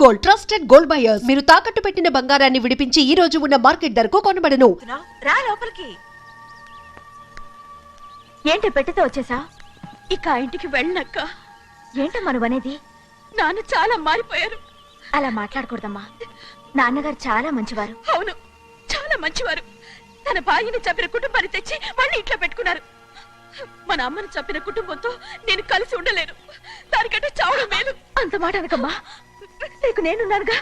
Gold, trusted gold buyers. మీరు తాకట్టు పెట్టిన బంగారాన్ని విడిపించి ఈ రోజు ఉన్న మార్కెట్ ధరకు కొనబడను. రా లోపలికి. ఏంటి పెట్టితే వచ్చేసా? ఇక ఆ ఇంటికి వెళ్ళనక్క. ఏంటమ్మా నువ్వు అనేది? నాన్న చాలా మారిపోయారు. అలా మాట్లాడకూడదమ్మా. నాన్నగారు చాలా మంచివారు. అవును, చాలా మంచివారు. తన భార్యని చంపిన కుటుంబాన్ని తెచ్చి మళ్ళీ ఇంట్లో పెట్టుకున్నారు. మన అమ్మని చంపిన కుటుంబంతో నేను కలిసి ఉండలేను. దానికంటే చావడం మేలు. అంత మాట అనకమ్మా. నీకు నేనున్నానుగా.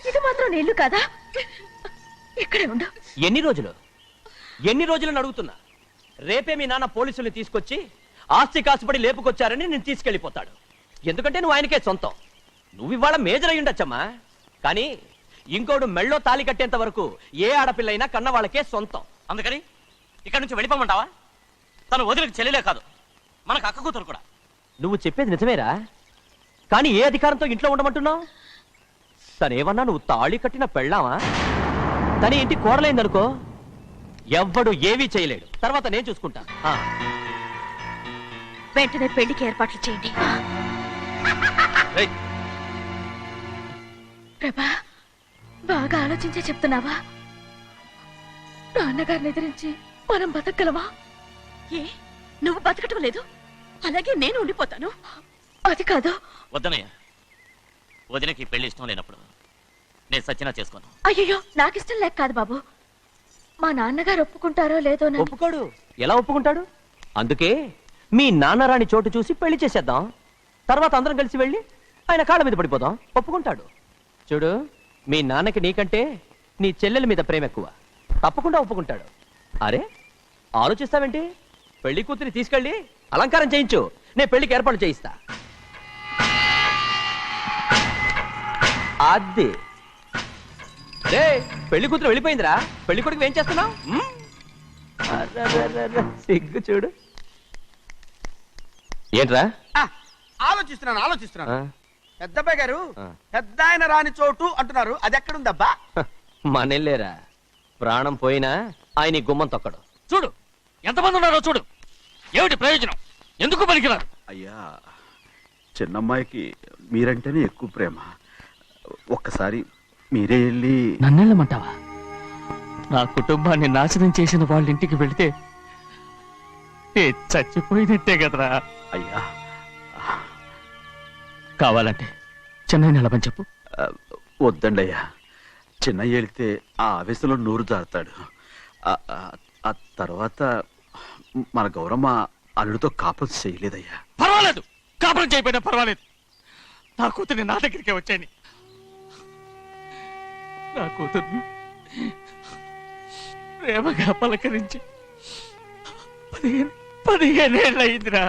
ఇది మాత్రం నీళ్లు కాదా? ఇక్కడే ఉండు. ఎన్ని రోజులు అడుగుతున్నా. రేపే మీ నాన్న పోలీసుల్ని తీసుకొచ్చి ఆస్తి కాసుపడి లేపుకొచ్చారని నేను తీసుకెళ్లిపోతాడు. ఎందుకంటే నువ్వు ఆయనకే సొంతం. నువ్వు ఇవాళ మేజర్ అయి ఉండొచ్చమ్మా, కానీ ఇంకోడు మెళ్ళో తాలి కట్టేంత వరకు ఏ ఆడపిల్లైనా కన్న వాళ్ళకే సొంతం. అందుకని ఇక్కడి నుంచి వెళ్ళిపోమంటావా? తను వదిలికి చెల్లెలే కాదు, మనకు అక్క కూతురు కూడా. నువ్వు చెప్పేది నిజమేరా, కానీ ఏ అధికారంతో ఇంట్లో ఉండమంటున్నావు? తనేమన్నా నువ్వు తాళి కట్టిన పెళ్ళావా? తన ఇంటి కోడలైందనుకో, ఎవ్వడు ఏవీ చేయలేడు. తర్వాత నేను చూసుకుంటా. వెంటనే పెళ్లికి ఏర్పాట్లు చేయండి. ప్రభా, బాగా ఆలోచించే చెప్తున్నావా? నాన్నగారిని ఎదిరించి మనం బతకగలవా? ఏ, నువ్వు బతకటం లేదు, అలాగే నేను ఉండిపోతాను. అది కాదు. వద్దనయ్య, వదినకి పెళ్లి ఇష్టం లేనప్పుడు నేను సచ్చినా చేసుకోను. అయ్యో, నాకిష్టం లేక కాదు బాబు. మా నాన్నగారు ఒప్పుకుంటారో లేదో. ఒప్పుకోడు. ఎలా ఒప్పుకుంటాడు? అందుకే మీ నాన్నరాని చోటు చూసి పెళ్లి చేసేద్దాం. తర్వాత అందరం కలిసి వెళ్ళి ఆయన కాళ్ళ మీద పడిపోదాం. ఒప్పుకుంటాడు. చూడు, మీ నాన్నకి నీకంటే నీ చెల్లెల మీద ప్రేమ ఎక్కువ. తప్పకుండా ఒప్పుకుంటాడు. అరే, ఆలోచిస్తావేంటి? పెళ్లి కూతురి తీసుకెళ్ళి అలంకారం చేయించు, నేను పెళ్లికి ఏర్పాటు చేయిస్తా. అది రే, పెళ్లి కూతురు వెళ్ళిపోయిందిరా. పెళ్లి కొడుకు ఏం చేస్తున్నావు? సిగ్గు చూడు. ఏంట్రా? ఆలోచిస్తున్నాను. పెద్దబ్బాయి గారు, పెద్ద ఆయన రాని చోటు అంటున్నారు, అది ఎక్కడుందబ్బా? మనెళ్ళేరా, ప్రాణం పోయినా ఆయన గుమ్మం తొక్కడు. చూడు ఎంతమంది ఉన్నారో చూడు. ఏమిటి ప్రయోజనం? ఎందుకు పనికిరారు? అయ్యా, చిన్నమ్మాయికి మీరంటేనే ఎక్కువ ప్రేమ. ఒక్కసారి మీరే వెళ్ళి. నన్నెళ్ళమంటావా? నా కుటుంబాన్ని నాశనం చేసిన వాళ్ళ ఇంటికి వెళితే చచ్చిపోయినట్టే కదరా. అయ్యా, కావాలంటే చెన్నై నిలబని చెప్పు. వద్దండి అయ్యా. చిన్నయ్య వెళితే ఆ ఆవేశంలో నూరు జారుతాడు. ఆ తర్వాత మన గౌరమ్మ అల్లుడితో కాపురం చేయలేదయ్యా. పర్వాలేదు, కాపురం చేయకపోయినా పర్వాలేదు. నా కూతుర్ని నా దగ్గరికే వచ్చాయని. నా కూతుర్ని ప్రేమగా పలకరించి 15 ఏళ్ళు అయిందిరా.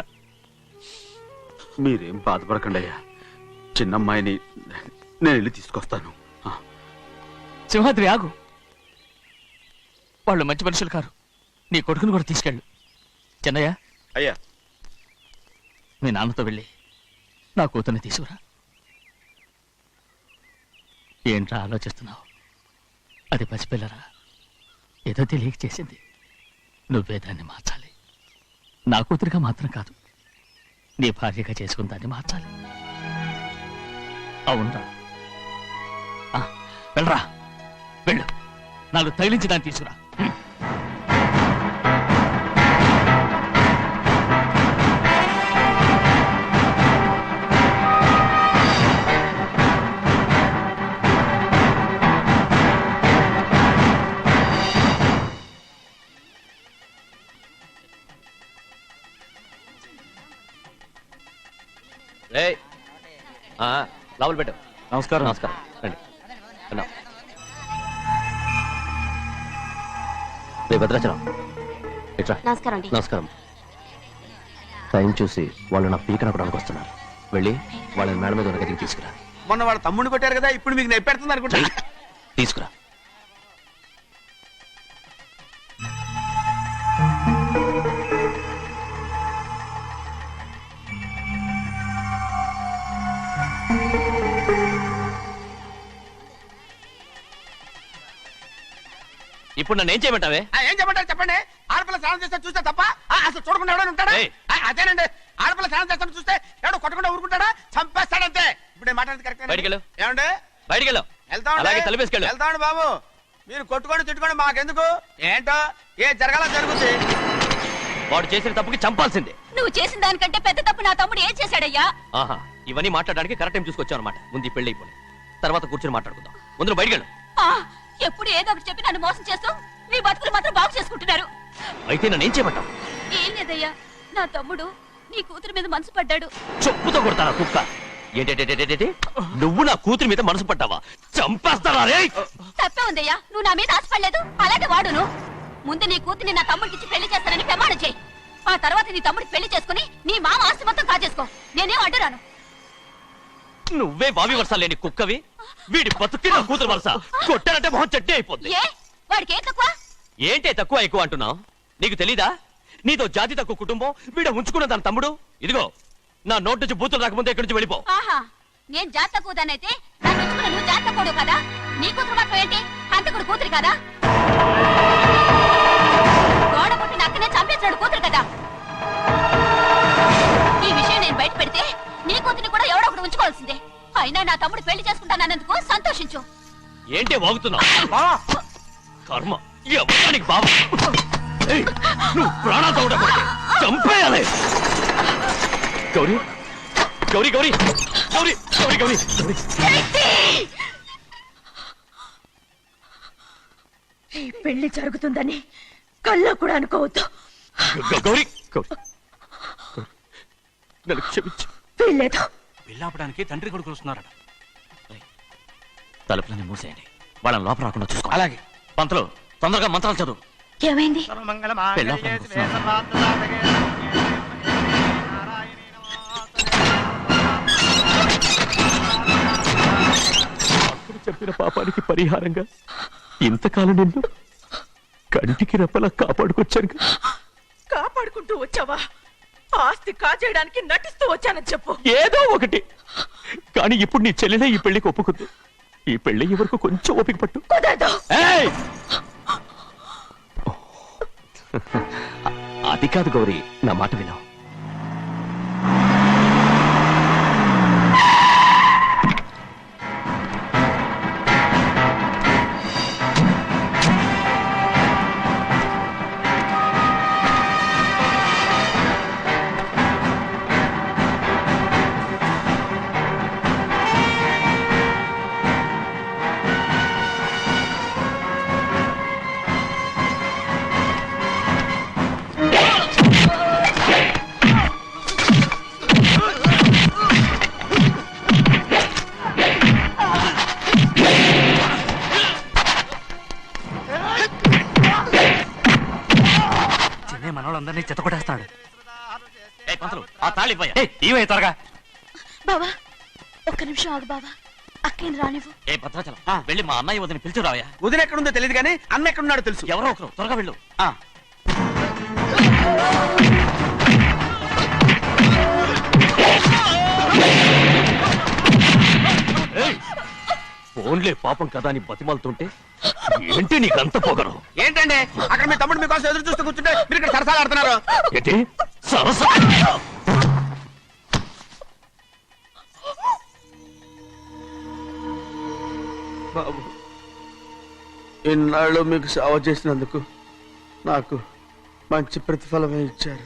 మీరేం బాధపడకండి అయ్యా. చిన్నమ్మాయిని నేను వెళ్ళి తీసుకొస్తాను. సింహాద్రి, ఆగు. వాళ్ళు మంచి మనుషులు కారు. నీ కొడుకుని కూడా తీసుకెళ్ళు. చెన్నయ్య, అయ్యా, మీ నాన్నతో వెళ్ళి నా కూతుర్ని తీసుకురా. ఏంట్రా ఆలోచిస్తున్నావు? అది పసిపిల్లరా, ఏదో తెలియక చేసింది. నువ్వే దాన్ని మార్చాలి. నా కూతురిగా మాత్రం కాదు, నీ భార్యగా చేసుకుని దాన్ని మార్చాలి. అవునరా, వెళ్ళరా, వెళ్ళు. నాకు తగిలించి దాన్ని తీసుకురా. లోపల పెట్టు. నమస్కారం. నమస్కారం. రండి. రే భద్రాచలం, ఇట్రా. నమస్కారం. టైం చూసి వాళ్ళు నా పీకన కూడా వస్తున్నారు. వెళ్ళి వాళ్ళని మేడ మీద ఉన్న గదికి తీసుకురా. మొన్న వాళ్ళ తమ్ముడిని కొట్టారు కదా, ఇప్పుడు మీకు నెప్పెడుతుంది అనుకుంటా. తీసుకురా. ఇప్పుడు నన్ను ఏం చేయమంటావే? ఏం చెప్పంటారు చెప్పండి. ఆడపిల్ల స్నానం చేస్తే చూస్తే తప్ప అసలు చూడకుండా ఎవడైనా ఉంటాడా? అదేనండి, ఆడపిల్ల స్నానం చేస్తాను చూస్తే ఎవడో కొట్టకుండా ఊరుకుంటాడా? చంపేస్తాడంతే. ఇప్పుడు నేను మాట్లాడేది కరెక్ట్ బయటికి వెళ్ళు. ఏమండి బయటికి వెళ్ళు. వెళ్తామండి అలాగే తలపేసుకెళ్ళు. వెళ్తామండి బాబు. మీరు కొట్టుకొని తిట్టుకోండి, మాకెందుకు? ఏంటో ఏ జరగాల జరుగుతుంది. వాడు చేసిన తప్పుకి చంపాల్సిందే. నువ్వు చేసిన దానికంటే పెద్ద తప్పు నా తమ్ముడు ఏం చేశాడయ్యా? ఆహా, ఇవన్నీ మాట్లాడడానికి కరెక్ట్ టైం చూసుకొచ్చావు అనమాట. ముందు ఈ పెళ్లి అయిపోయి తర్వాత కూర్చొని మాట్లాడుకుందాం. ముందు బయటికి వెళ్ళు. ఆ, ఎప్పుడు ఏదో ఒకటి చెప్పి నన్ను మోసం చేస్తూ మీ బతుకులు మాత్రం బాగు చేసుకుంటున్నారు. అయితే నన్ను ఏం చేయమంటావు? ఏం లేదయ్యా, నా తమ్ముడు నీ కూతురు మీద మనసు పడ్డాడు. చెప్పుతో కొడతారా కుక్క? ఏంటంటే నువ్వు నా కూతురి మీద మనసు పడ్డావా? చంపేస్తారా రే? తప్పే ఉందయ్యా, నువ్వు నా మీద ఆశపడలేదు. అలాంటి వాడును. ముందు నీ కూతుర్ని నా తమ్ముడికి పెళ్లి చేస్తానని ప్రమాణం చేయి. ఆ తర్వాత నీ తమ్ముడికి పెళ్లి చేసుకుని నీ మామ ఆస్తి మొత్తం కాజేసుకో. నేనేం అడ్డురాను. నువ్వే బావి వరుస లేని కుక్కవి. వీడి బతుక్కి నా కూతురు వరుస. కొట్టానంటే మొహం చెడ్డే అయిపోద్ది. ఏ వాడికి ఏం తక్కువ? ఏంటే తక్కువ ఎక్కువ అంటున్నావు? నీకు తెలీదా? నీతో జాతి తక్కువ కుటుంబం వీడ ఉంచుకున్న దాని తమ్ముడు. ఇదిగో నా నోటి నుంచి బూతులు రాకముందే ఇక్కడి నుంచి వెళ్ళిపో. ఆహా, నేను జాత కూదానైతే నన్ను ఉంచుకున్న నువ్వు జాత కూడు కదా? నీ కూతురు మాత్రం ఏంటి? హంతకుడు కూతురు కదా? గోడ పుట్టిన అక్కనే చంపేశాడు కూతురు కదా? ఈ విషయం నేను బయట పెడితే నీ కూతురిని కూడా ఎవడో ఒకటి ఉంచుకోవాల్సిందే. అయినా నా తమ్ముడు పెళ్లి చేసుకుంటానన్నందుకు సంతోషించు. ఏంటే వాగుతున్నావు? కర్మ ఎవరికి బాబు. నువ్వు ప్రాణాలతో ఉండకూడదు. చంపేయాలి. గౌరీ గౌరీ గౌరీ గౌరీ గౌరీ గౌరీ గౌరీ. ఈ పెళ్లి జరుగుతుందని కల్లో కూడా అనుకోవద్దు. గౌరీ గౌరీ నన్ను క్షమించు. వీల్లేదు. పెళ్ళాపడానికి తండ్రి కొడుకులు వస్తున్నారట. తలుపులని మూసేయండి. వాళ్ళని లోపల రాకుండా చూసుకో. అలాగే. పంతులు తొందరగా మంత్రాలు చదువు. ఏమైంది? పెళ్ళాపడానికి వస్తున్నారు. అప్పుడు చెప్పిన పాపానికి పరిహారంగా ఇంతకాలం నిన్ను కంటికి రెప్పలా కాపాడుకొచ్చాను. కాపాడుకుంటూ వచ్చావా? ఆస్తి కాజేయడానికి నటిస్తూ వచ్చానని చెప్పు. ఏదో ఒకటి. కానీ ఇప్పుడు నీ చెల్లెలే ఈ పెళ్లికి ఒప్పుకుంది. ఈ పెళ్లి వరకు కొంచెం ఓపిక పట్టు. కుదరదు. ఏయ్! అది కాదు గౌరీ, నా మాట విను. మనోళ్ళందరినీ చెత్తకొట్టేస్తాడు. ఆ తాళి ఇవే త్వరగా. బావా ఒక్క నిమిషం ఆగు బావా. అక్కేం రానివ్వు. ఏ భద్రాచలం వెళ్ళి మా అన్నయ్య వదిన పిలిచిరావయ్యా. వదిన ఎక్కడుందో తెలియదు కానీ అన్న ఎక్కడున్నాడో తెలుసు. ఎవరో ఒకరు త్వరగా వెళ్ళు. ఫోన్లే పాపం కదా అని బతిమాలుతుంటే ఏంటి నీకంత పొగరు? ఏంటండి అక్కడ మీ తమ్ముడు మీకోసం ఎదురు చూస్తూ కూర్చుంటే మీరు ఇక్కడ సరసాలు ఆడుతున్నారు. ఏంటి సరస? బాబు, ఇన్నాళ్ళు మీకు సేవ చేసినందుకు నాకు మంచి ప్రతిఫలమే ఇచ్చారు.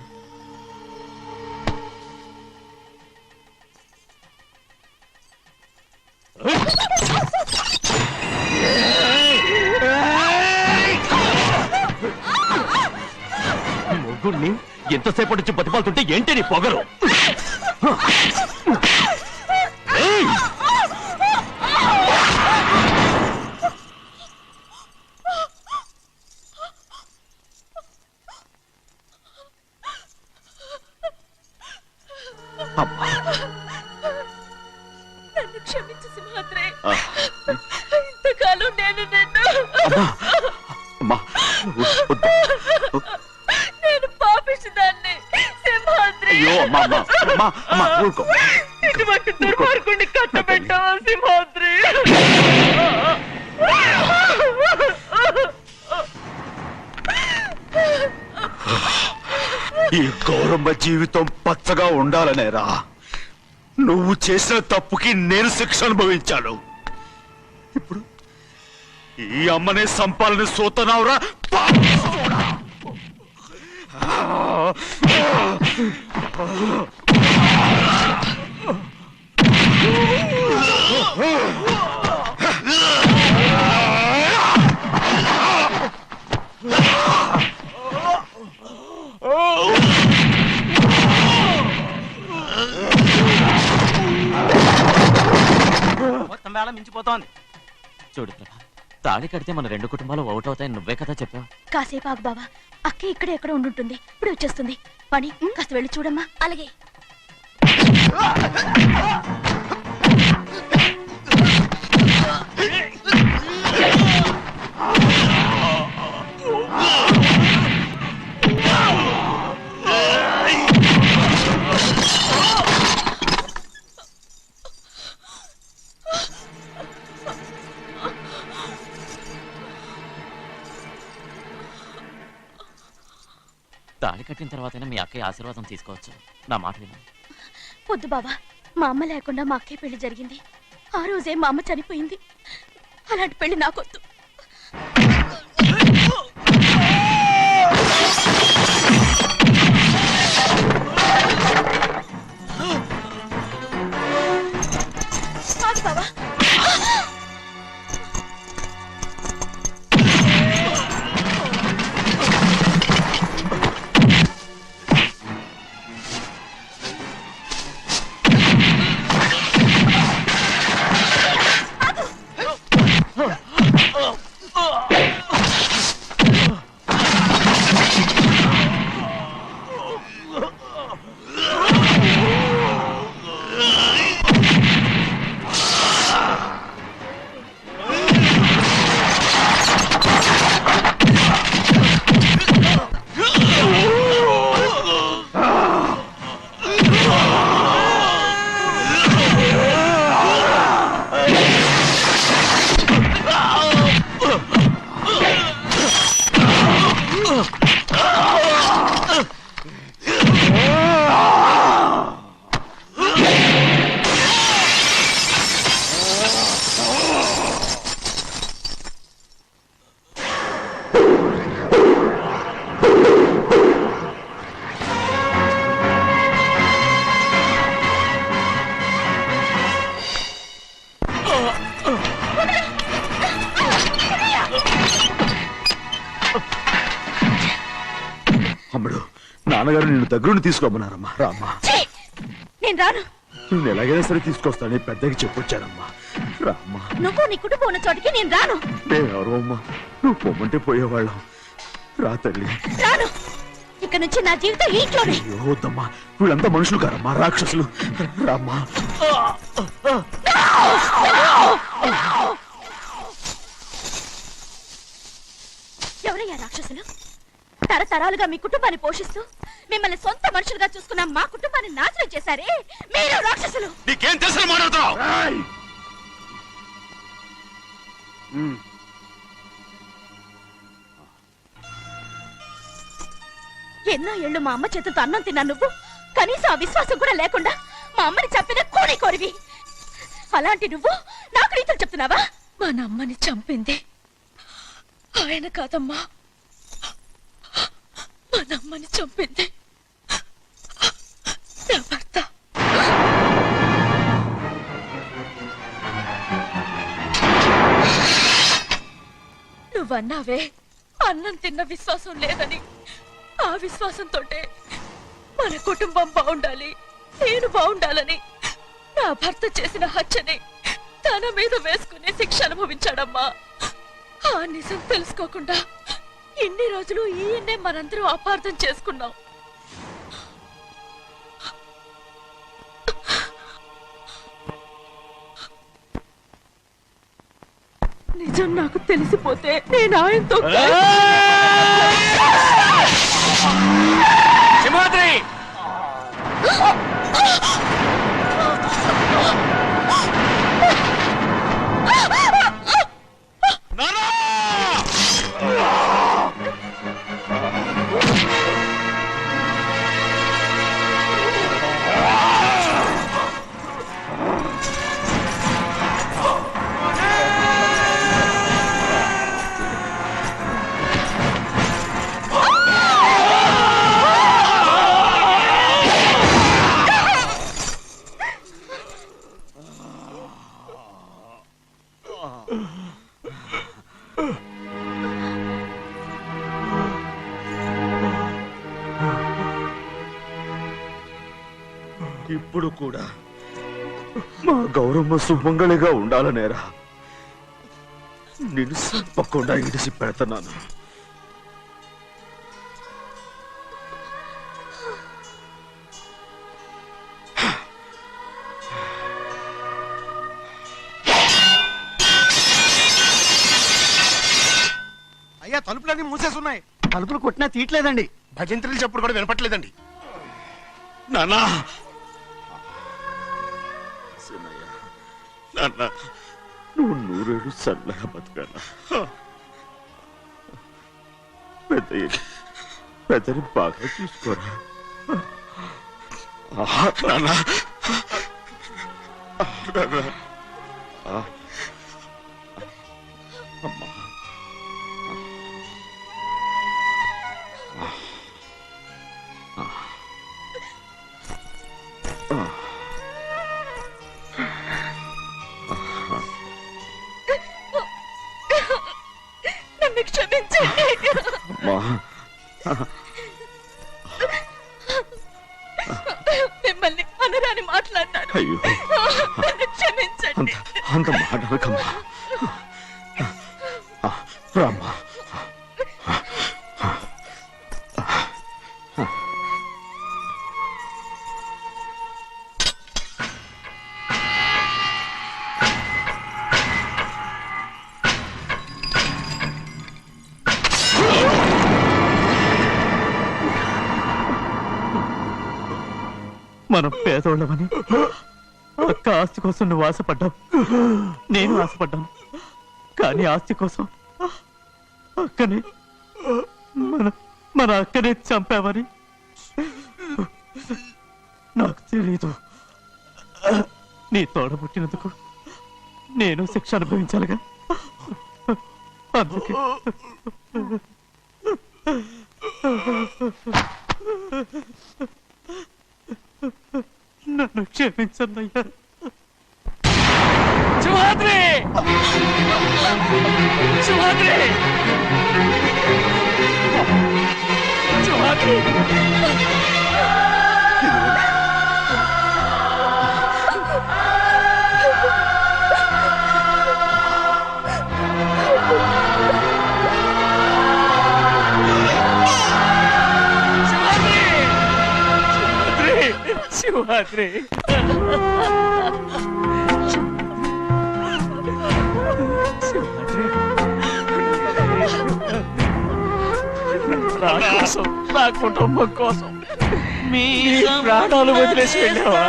మొగుడిని ఎంతసేపటి నుంచి బతిమాలుతుంటే ఏంటి నీ పొగరు? నన్ను క్షమించు సింహాద్రి. ఇంతకాలం నేను నిన్ను నేను పాపించదాన్ని సింహాద్రి. ఇటువంటి దుర్మార్గుడిని కట్టబెట్టావా సింహాద్రి? ఈ గౌరమ్మ జీవితం పచ్చగా ఉండాలనేరా నువ్వు చేసిన తప్పుకి నేను శిక్ష అనుభవించాను. ఇప్పుడు ఈ అమ్మనే సంపాలని సోతనావురా. మొత్తం వేళ మించిపోతోంది. చూడు ప్రభా, తాళి కడితే మన రెండు కుటుంబాలు ఒకటవుతాయని నువ్వే కదా చెప్పావు. కాసేపు ఆగు బావా, అక్క ఇక్కడే ఎక్కడ ఉండుంటుంది, ఇప్పుడు వచ్చేస్తుంది. పని కాస్త వెళ్ళి చూడమ్మా. అలాగే. తాళి కట్టిన తర్వాతైనా మీ అక్కయ్య ఆశీర్వాదం తీసుకోవచ్చు. నా మాట విను. వద్దు బావా, మా అమ్మ లేకుండా మా అక్కయ్య పెళ్లి జరిగింది. ఆ రోజే మా అమ్మ చనిపోయింది. అలాంటి పెళ్లి నాకొద్దు. ఆగు బావా. అమ్ముడు, నాన్నగారు నిన్ను దగ్గరుండి తీసుకోమన్నారమ్మా. రామ్మా. నేను రాను. నువ్వు ఎలాగైనా సరే తీసుకొస్తానని పెద్దకి చెప్పొచ్చానమ్మా. రామ్మా. నువ్వు నీ కుటుంబం ఉన్న చోటికి నేను రాను. నేనెవరో అమ్మా, నువ్వు పొమ్మంటే పోయేవాళ్ళం. రా తల్లి. రాను. ఇక నుంచి నా జీవితం ఈ ఇంట్లోనే. అయ్యో వద్దమ్మా, వీళ్ళంతా మనుషులు కారమ్మా, రాక్షసులు. రామ్మా. ఎవరయ్యా రాక్షసులు? తరతరాలుగా మీ కుటుంబాన్ని పోషిస్తూ మిమ్మల్ని సొంత మనుషులుగా చూసుకున్న మా కుటుంబాన్ని నాశనం చేశారే మీరు రాక్షసులు. నీకేం తెలుసు మాట్లాడుతున్నావు? ఎన్నో ఏళ్ళు మా అమ్మ చేతితో అన్నం తిన్నా నువ్వు కనీసం ఆ విశ్వాసం కూడా లేకుండా మా అమ్మని చంపిన కోడి కోరివి. అలాంటి నువ్వు నాకు రీతులు చెప్తున్నావా? మా అమ్మని చంపింది ఆయన కాదమ్మా, మా అమ్మని చంపింది నా భర్త. నువ్వన్నావే అన్నం తిన్న విశ్వాసం లేదని. ఆ విశ్వాసంతోటే మన కుటుంబం బాగుండాలి, నేను బాగుండాలని నా భర్త చేసిన హత్యని తన మీద వేసుకుని శిక్ష అనుభవించాడమ్మా. ఆ నిజం తెలుసుకోకుండా ఇన్ని రోజులు ఈయన్నే మనందరూ అపార్థం చేసుకున్నాం. నిజం నాకు తెలిసిపోతే నేను ఆయనతో సింహాద్రి! ఇప్పుడు కూడా మా గౌరమ్మ సుమంగళిగా ఉండాలనేరా నేను తప్పకుండా ఇడిసి పెడుతున్నాను. అయ్యా తలుపులన్నీ మూసేస్తున్నాయి. తలుపులు కొట్టినా తీయట్లేదండి. భజంత్రులు చెప్పుడు కూడా వినపట్లేదండి. నాన్నా సినయ్య, నాన్న నువ్వు నూరేళ్ళు చల్లగా బతకాలా. పెద్దని బాగా చూసుకోరా నాన్న. అమ్మా నన్ను క్షమించండి. అమ్మా మిమ్మల్ని అనరాని మాట్లాడినాను. అయ్యో నన్ను క్షమించండి. అంత మాటలకమ్మా. రామ్మా. మనం పేదోళ్ళమని అక్క ఆస్తి కోసం నువ్వు ఆశపడ్డావు, నేను ఆశపడ్డాను. కానీ ఆస్తి కోసం అక్కనే మన అక్కనే చంపావని నాకు తెలీదు. నీ తోడబుట్టినందుకు నేను శిక్ష అనుభవించాలిగా. అందుకే నన్ను క్షమించన్నయ్యా. శివాద్రి, శివాద్రి, శివాద్రి. శివాద్రి, నా కోసం, నా కుటుంబం కోసం మీ ప్రాణాలు వదిలేసి వెళ్ళావా?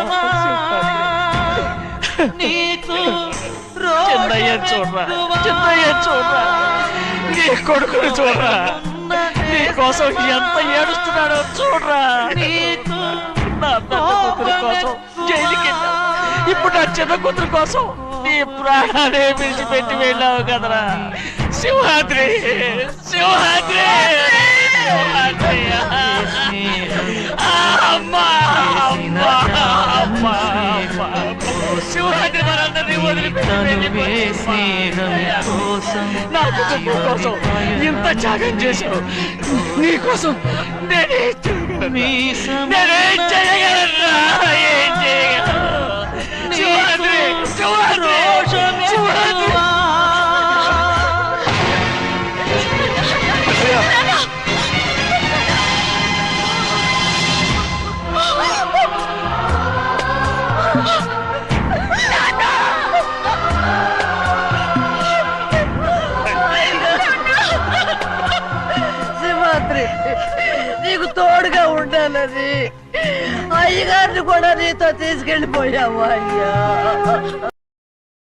చిన్నయ్య చూడరా, చిన్నయ్య చూడరా, నీ కొడుకుని చూడరా, నీ కోసం ఎంత ఏడుస్తున్నాడో చూడరా. నా పెద్ద కూతురు కోసం జైలుకి వెళ్ళావు, ఇప్పుడు నా చిన్న కూతురు కోసం నీ ప్రాణాలే విడిచిపెట్టి వెళ్ళావు కదరా. సింహాద్రి, సింహాద్రి, సింహాద్రి. అమ్మా, అమ్మా, అమ్మా, అమ్మా. సింహాద్రి మనందరినీ వదిలిపెట్టి నా కుటుంబం కోసం ఇంత త్యాగం చేశావు. నీ కోసం నేనేం చేయగలరా? ఏం చేయగలరా? శివాద్రి, శివాద్రి, శివాద్రి. సింహాద్రి, నీకు తోడుగా ఉండాలని అయ్యగారిని కూడా నీతో తీసుకెళ్ళిపోయావా అయ్యా?